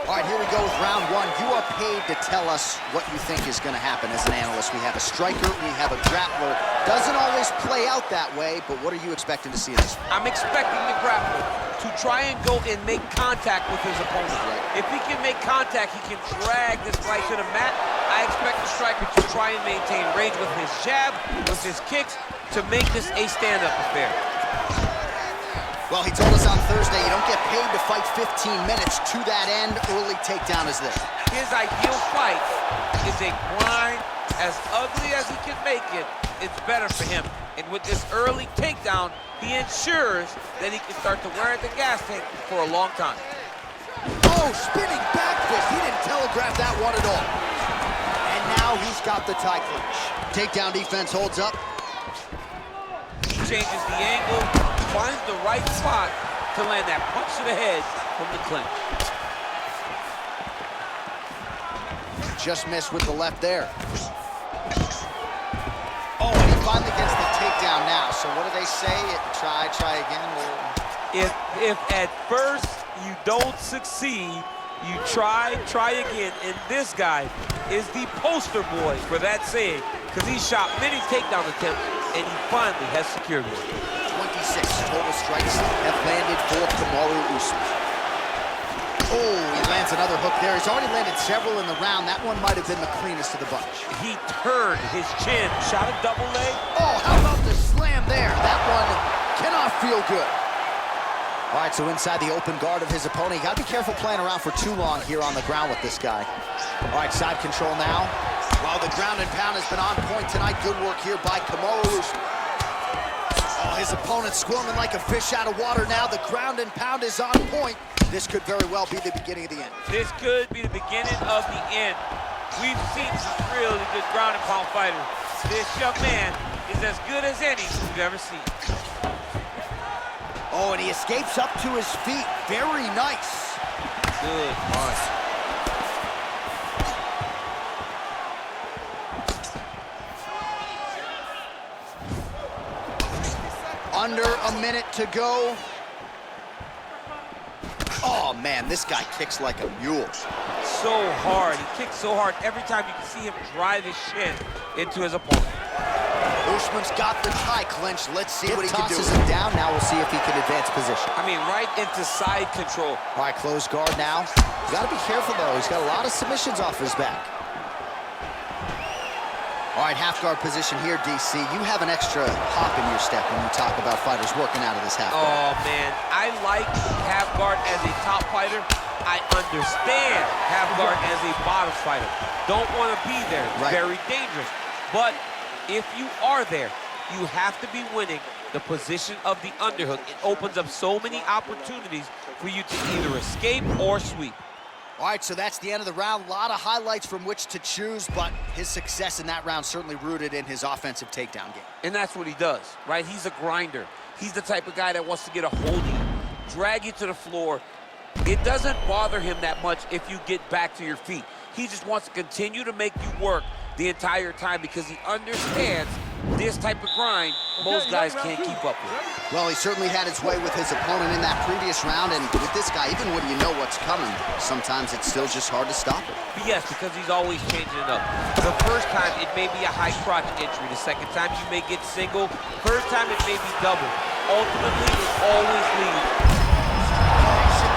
All right, here we go with round one. You are paid to tell us what you think is going to happen as an analyst. We have a striker, we have a grappler. Doesn't always play out that way, but what are you expecting to see in this? I'm expecting the grappler to try and go and make contact with his opponent. Right. If he can make contact, he can drag this fight to the mat. I expect the striker to try and maintain range with his jab, with his kicks, to make this a stand-up affair. Well, he told us on Thursday you don't get paid to fight 15 minutes. To that end, early takedown is this. His ideal fight is a grind. As ugly as he can make it, it's better for him. And with this early takedown, he ensures that he can start to wear the gas tank for a long time. Oh, spinning back fist. He didn't telegraph that one at all. And now he's got the tie clinch. Takedown defense holds up. He changes the angle, finds the right spot to land that punch to the head from the clinch. Just missed with the left there. Oh, and he finally gets the takedown now. So what do they say? Try again? If at first you don't succeed, you try again. And this guy is the poster boy for that saying, because he shot many takedown attempts, and he finally has secured one. 26 total strikes have landed for Kamaru Usman. Oh, he lands another hook there. He's already landed several in the round. That one might have been the cleanest of the bunch. He turned his chin, shot a double leg. Oh, how about the slam there? That one cannot feel good. All right, so inside the open guard of his opponent. You gotta be careful playing around for too long here on the ground with this guy. All right, side control now. While the ground and pound has been on point tonight, good work here by Kamaru Usman. Oh, his opponent squirming like a fish out of water now. The ground and pound is on point. This could very well be the beginning of the end. This could be the beginning of the end. We've seen some really good ground and pound fighters. This young man is as good as any we've ever seen. Oh, and he escapes up to his feet. Very nice. Good punch. Under a minute to go. Oh, man, this guy kicks like a mule. So hard. He kicks so hard. Every time you can see him drive his shin into his opponent. Usman's got the tie clinch. Let's see what he can do. Tosses him down. Now we'll see if he can advance position. I mean, right into side control. All right, close guard now. You got to be careful, though. He's got a lot of submissions off his back. All right, half guard position here, DC. You have an extra hop in your step when you talk about fighters working out of this half guard. Oh, man. I like half guard as a top fighter. I understand half guard as a bottom fighter. Don't want to be there. It's very dangerous. But if you are there, you have to be winning the position of the underhook. It opens up so many opportunities for you to either escape or sweep. All right, so that's the end of the round. A lot of highlights from which to choose, but his success in that round certainly rooted in his offensive takedown game. And that's what he does, right? He's a grinder. He's the type of guy that wants to get a hold of you, drag you to the floor. It doesn't bother him that much if you get back to your feet. He just wants to continue to make you work the entire time because he understands this type of grind most guys can't keep up with. Well, he certainly had his way with his opponent in that previous round, and with this guy, even when you know what's coming, sometimes it's still just hard to stop it. Yes, because he's always changing it up. The first time, it may be a high crotch entry. The second time, you may get single. First time, it may be double. Ultimately, it always leads.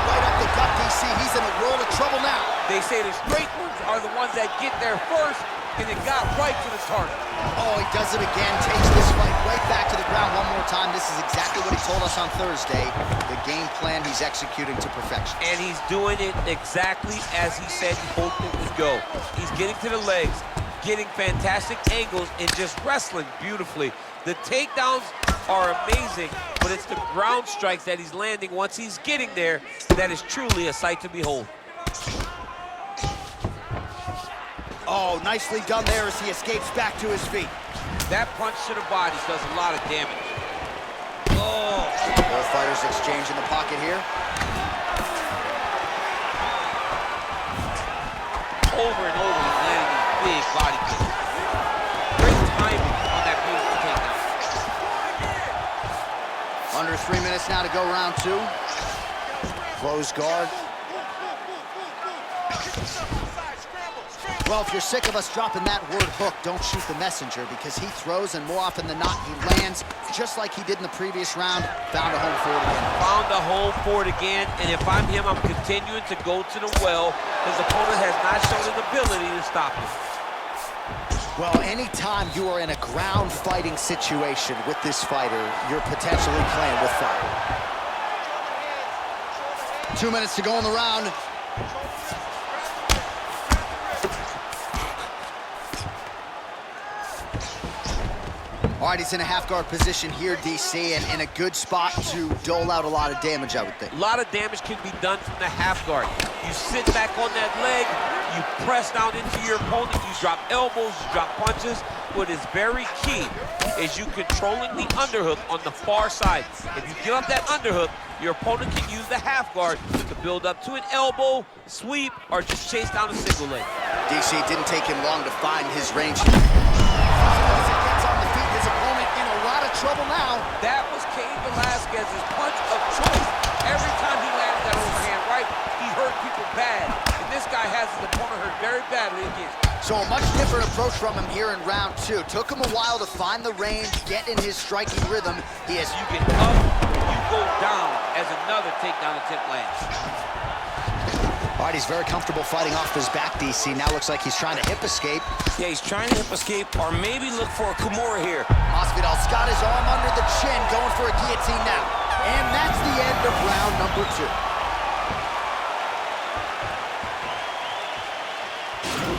Right up the gut, DC. He's in a world of trouble now. They say the straight ones are the ones that get there first, and it got right to the target. Oh, he does it again, takes this fight right back to the ground one more time. This is exactly what he told us on Thursday. The game plan he's executing to perfection. And he's doing it exactly as he said he hoped it would go. He's getting to the legs, getting fantastic angles, and just wrestling beautifully. The takedowns are amazing, but it's the ground strikes that he's landing once he's getting there that is truly a sight to behold. Oh, nicely done there as he escapes back to his feet. That punch to the body does a lot of damage. Oh. Both fighters exchange in the pocket here. Over and over, he's landing these big body kicks. Great timing on that beautiful takedown. Under 3 minutes now to go round two. Close guard. Well, if you're sick of us dropping that word hook, don't shoot the messenger, because he throws, and more often than not, he lands, just like he did in the previous round. Found a home for it again. Found a home for it again, and if I'm him, I'm continuing to go to the well. His opponent has not shown an ability to stop him. Well, anytime you are in a ground fighting situation with this fighter, you're potentially playing with fire. 2 minutes to go in the round. All right, he's in a half-guard position here, DC, and in a good spot to dole out a lot of damage, I would think. A lot of damage can be done from the half guard. You sit back on that leg, you press down into your opponent, you drop elbows, you drop punches. What is very key is you controlling the underhook on the far side. If you give up that underhook, your opponent can use the half guard to build up to an elbow, sweep, or just chase down a single leg. DC didn't take him long to find his range. Trouble now. That was Cain Velasquez's punch of choice. Every time he landed that overhand right, he hurt people bad. And this guy has his opponent hurt very badly again. So a much different approach from him here in round 2. Took him a while to find the range, get in his striking rhythm. You get up, you go down as another takedown attempt lands. All right, he's very comfortable fighting off his back, DC. Now looks like he's trying to hip escape. Yeah, he's trying to hip escape, or maybe look for a Kamara here. Masvidal's got his arm under the chin, going for a guillotine now. And that's the end of round number 2.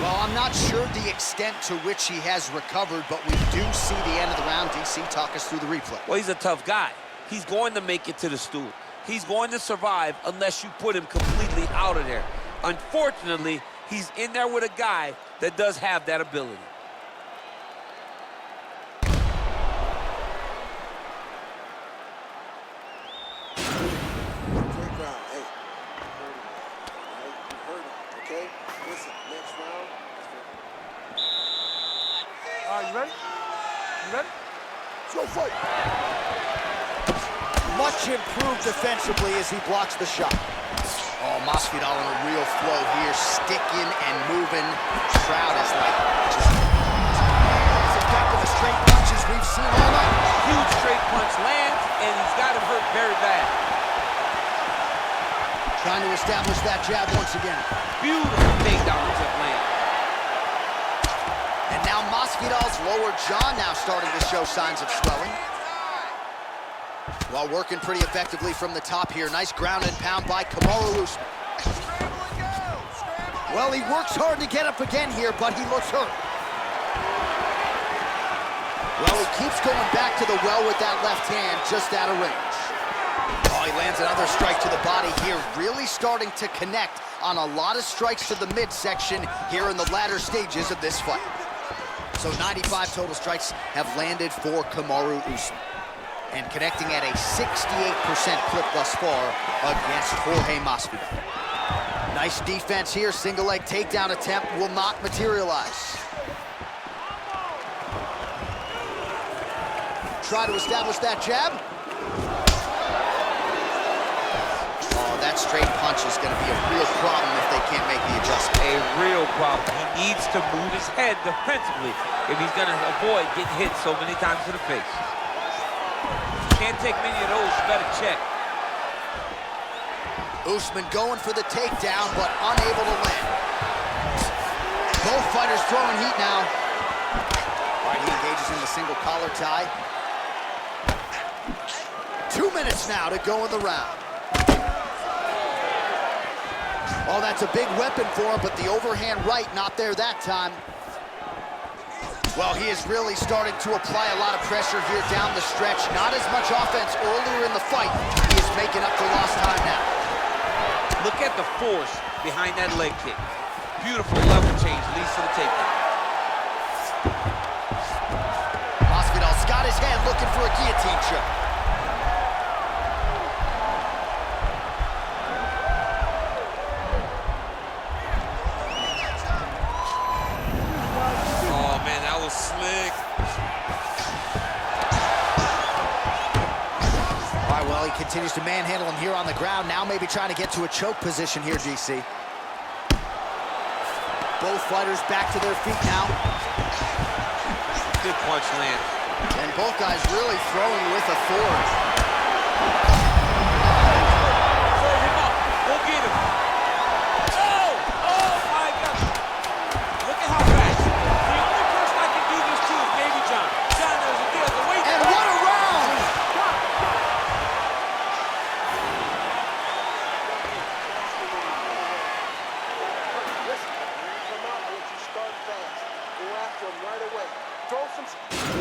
Well, I'm not sure the extent to which he has recovered, but we do see the end of the round. DC, talk us through the replay. Well, he's a tough guy. He's going to make it to the stool. He's going to survive unless you put him completely out of there. Unfortunately, he's in there with a guy that does have that ability. You ready? You ready? Let's go fight. Much improved defensively as he blocks the shot. Oh, Masvidal in a real flow here, sticking and moving. Crowd is like just as effective as straight punches we've seen all night. Huge straight punch lands, and he's got him hurt very bad. Trying to establish that jab once again. Beautiful takedown attempt land. And now Masvidal's lower jaw now starting to show signs of swelling. While working pretty effectively from the top here. Nice ground and pound by Kamaru Usman. Well, he works hard to get up again here, but he looks hurt. Well, he keeps going back to the well with that left hand, just out of range. Oh, he lands another strike to the body here, really starting to connect on a lot of strikes to the midsection here in the latter stages of this fight. So 95 total strikes have landed for Kamaru Usman, and connecting at a 68% clip thus far against Jorge Masvidal. Nice defense here. Single leg takedown attempt will not materialize. Try to establish that jab. Oh, that straight punch is going to be a real problem if they can't make the adjustment. A real problem. He needs to move his head defensively if he's going to avoid getting hit so many times to the face. Can't take many of those, you better check. Usman going for the takedown, but unable to land. Both fighters throwing heat now. All right, he engages in the single collar tie. 2 minutes now to go in the round. Oh, that's a big weapon for him, but the overhand right not there that time. Well, he is really starting to apply a lot of pressure here down the stretch. Not as much offense earlier in the fight. He is making up for lost time now. Look at the force behind that leg kick. Beautiful level change leads to the takedown. Masvidal's got his hand looking for a guillotine choke. Slick. All right, well, he continues to manhandle him here on the ground. Now maybe trying to get to a choke position here, GC. Both fighters back to their feet now. Good punch land. And both guys really throwing with authority. Serve him up. Go get him. Oh! Oh my God. Look at how fast. The only person I can do this to is maybe John. John, there's a deal. The weight. And what a round!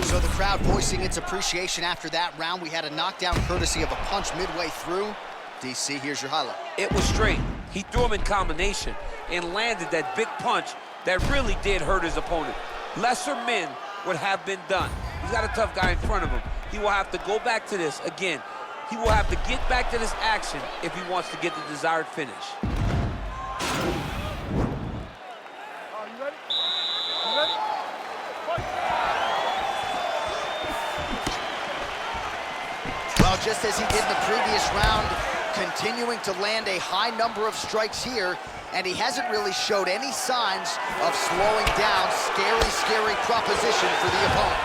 So the crowd voicing its appreciation after that round. We had a knockdown courtesy of a punch midway through. DC, here's your highlight. It was straight. He threw him in combination and landed that big punch that really did hurt his opponent. Lesser men would have been done. He's got a tough guy in front of him. He will have to go back to this again. He will have to get back to this action if he wants to get the desired finish. Well, just as he did in the previous round, continuing to land a high number of strikes here, and he hasn't really showed any signs of slowing down. Scary, scary proposition for the opponent.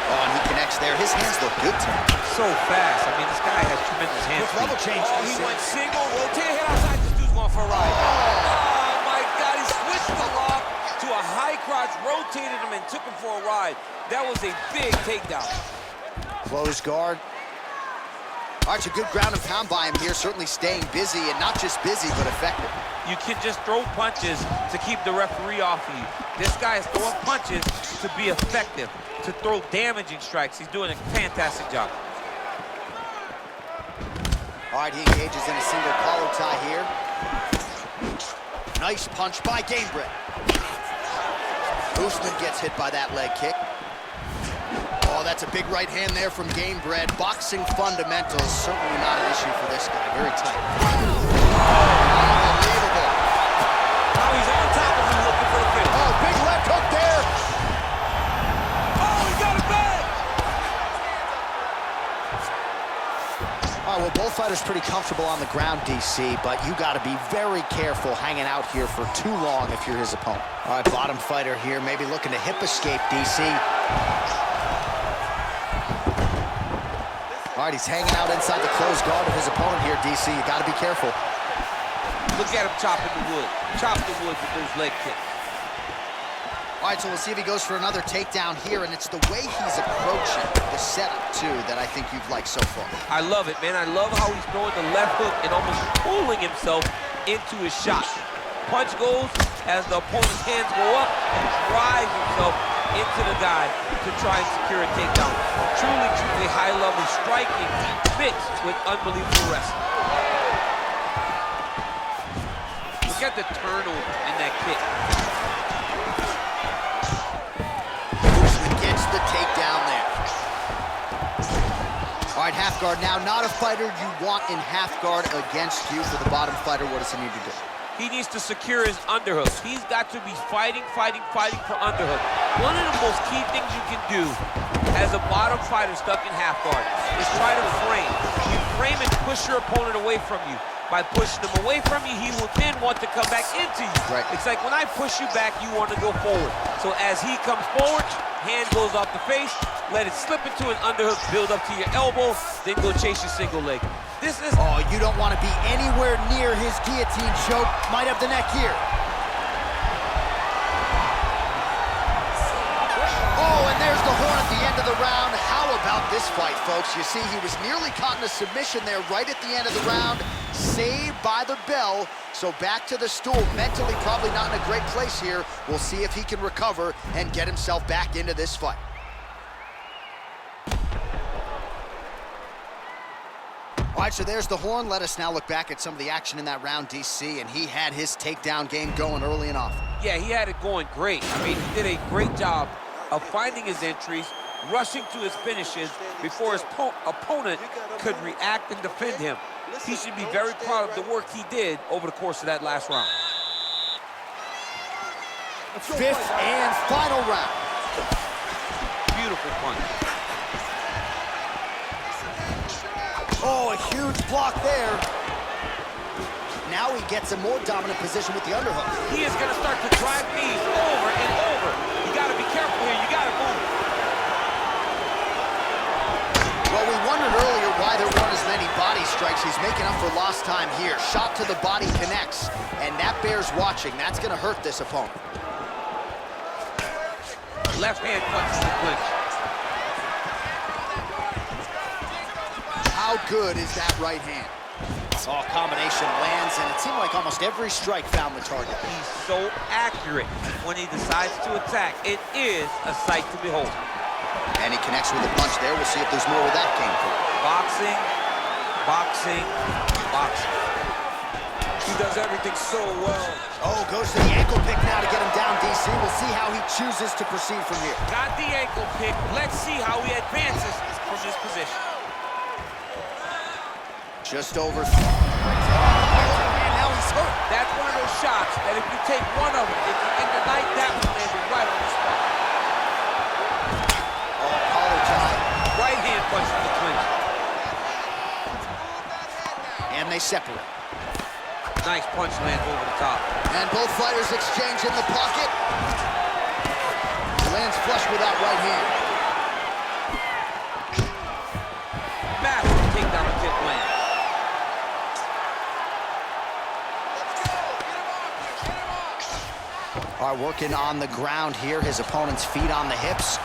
Oh, and he connects there. His hands look good to him. So fast. I mean, this guy has tremendous hand speed. Level change. Oh, he went single, rotated head outside. This dude's going for a ride. Oh, my God. He switched the lock to a high crotch, rotated him, and took him for a ride. That was a big takedown. Close guard. All right, it's a good ground and pound by him here, certainly staying busy, and not just busy, but effective. You can just throw punches to keep the referee off of you. This guy is throwing punches to be effective, to throw damaging strikes. He's doing a fantastic job. All right, he engages in a single collar tie here. Nice punch by Gamebred. Usman gets hit by that leg kick. Oh, that's a big right hand there from Gamebred. Boxing fundamentals, certainly not an issue for this guy. Very tight. Unbelievable. Now he's on top of him looking for the finish. Oh, big left hook there. Oh, he got it back! All right, well, both fighters pretty comfortable on the ground, DC, but you got to be very careful hanging out here for too long if you're his opponent. All right, bottom fighter here, maybe looking to hip escape, DC. All right, he's hanging out inside the closed guard of his opponent here, DC. You got to be careful. Look at him chopping the wood. Chop the wood with those leg kicks. All right, so we'll see if he goes for another takedown here, and it's the way he's approaching the setup, too, that I think you've liked so far. I love it, man. I love how he's throwing the left hook and almost pulling himself into his shot. Punch goes as the opponent's hands go up and drives himself into the guy to try and secure a takedown. Truly, truly high-level striking mixed with unbelievable wrestling. Look at the turnover in that kick. Usman gets the takedown there. All right, half guard now. Not a fighter you want in half guard against you. For the bottom fighter, what does he need to do? He needs to secure his underhook. He's got to be fighting for underhook. One of the most key things you can do as a bottom fighter stuck in half guard is try to frame. You frame and push your opponent away from you. By pushing him away from you, he will then want to come back into you. Right. It's like when I push you back, you want to go forward. So as he comes forward, hand goes off the face, let it slip into an underhook, build up to your elbow, then go chase your single leg. This is... Oh, you don't want to be anywhere near his guillotine choke. Might have the neck here. Oh, and there's the horn at the end of the round. How about this fight, folks? You see, he was nearly caught in a submission there right at the end of the round. Saved by the bell. So back to the stool. Mentally probably not in a great place here. We'll see if he can recover and get himself back into this fight. All right, so there's the horn. Let us now look back at some of the action in that round, DC, and he had his takedown game going early and often. Yeah, he had it going great. I mean, he did a great job of finding his entries, rushing to his finishes before his opponent could react and defend him. He should be very proud of the work he did over the course of that last round. Fifth and final round. Beautiful punch. Oh, Oh, a huge block there. now he gets a more dominant position with the underhook. He is going to start to drive knees over and over. You got to be careful here. You got to move. Well, we wondered earlier why there weren't as many body strikes. He's making up for lost time here. Shot to the body connects, and that bears watching. That's going to hurt this opponent. Left hand punches the clinch. How good is that right hand? Oh, combination lands, and it seemed like almost every strike found the target. He's so accurate when he decides to attack. It is a sight to behold. And he connects with a punch there. We'll see if there's more where that came from. Boxing, boxing, boxing. He does everything so well. Oh, goes to the ankle pick now to get him down, DC. We'll see how he chooses to proceed from here. Got the ankle pick. Let's see how he advances from this position. Just over. And now he's hurt. That's one of those shots that if you take one of them, if you end the night, that one landed right on the spot. Oh, collar tie. Right hand punch to the clinch. And they separate. Nice punch lands over the top. And both fighters exchange in the pocket. Lands flush with that right hand. Massive takedown attempt land. All right, working on the ground here. His opponent's feet on the hips.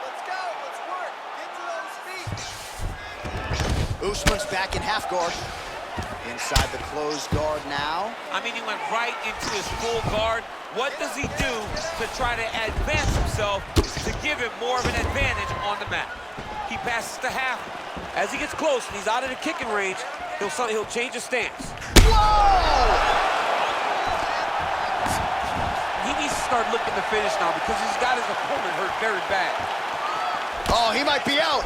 Let's go. Let's work. Get to those feet. Usman's back in half guard. Inside the closed guard now. I mean, he went right into his full guard. What does he do to try to advance himself to give him more of an advantage on the mat? He passes to half. As he gets close and he's out of the kicking range, he'll change his stance. Whoa! He needs to start looking to finish now because he's got his opponent hurt very bad. Oh, he might be out.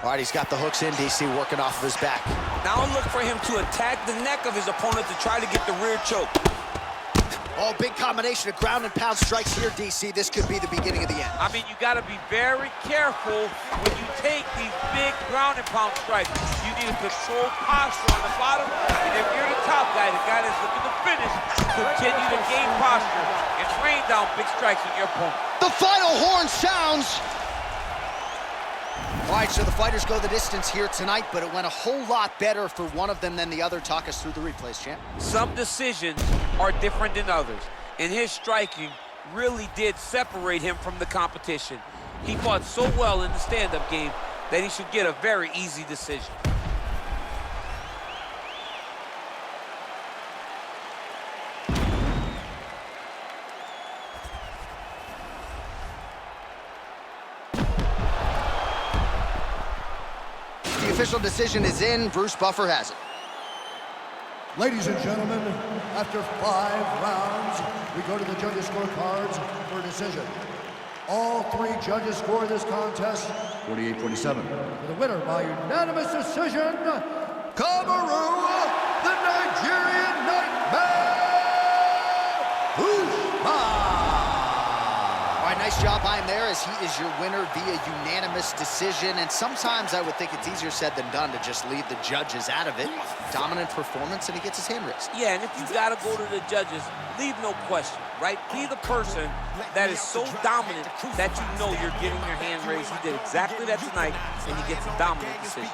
All right, he's got the hooks in, DC, working off of his back. Now look for him to attack the neck of his opponent to try to get the rear choke. Oh, big combination of ground and pound strikes here, DC. This could be the beginning of the end. I mean, you got to be very careful when you take these big ground and pound strikes. You need a controlled posture on the bottom, and if you're the top guy, the guy that's looking to finish, continue to gain posture and rain down big strikes on your opponent. The final horn sounds. All right, so the fighters go the distance here tonight, but it went a whole lot better for one of them than the other. Talk us through the replays, champ. Some decisions are different than others, and his striking really did separate him from the competition. He fought so well in the stand-up game that he should get a very easy decision. The official decision is in. Bruce Buffer has it. Ladies and gentlemen, after 5 rounds, we go to the judges' scorecards for a decision. All 3 judges score this contest 48-47. For the winner by unanimous decision, Kamaru, the Nigerian Nightmare, Usman. All right, nice job by him there, as he is your winner via unanimous decision. And sometimes I would think it's easier said than done to just leave the judges out of it. Dominant performance, and he gets his hand raised. Yeah, and if you gotta go to the judges, leave no question, right? Be the person that is so dominant that you know you're getting your hand raised. He did exactly that tonight, and he gets a dominant decision.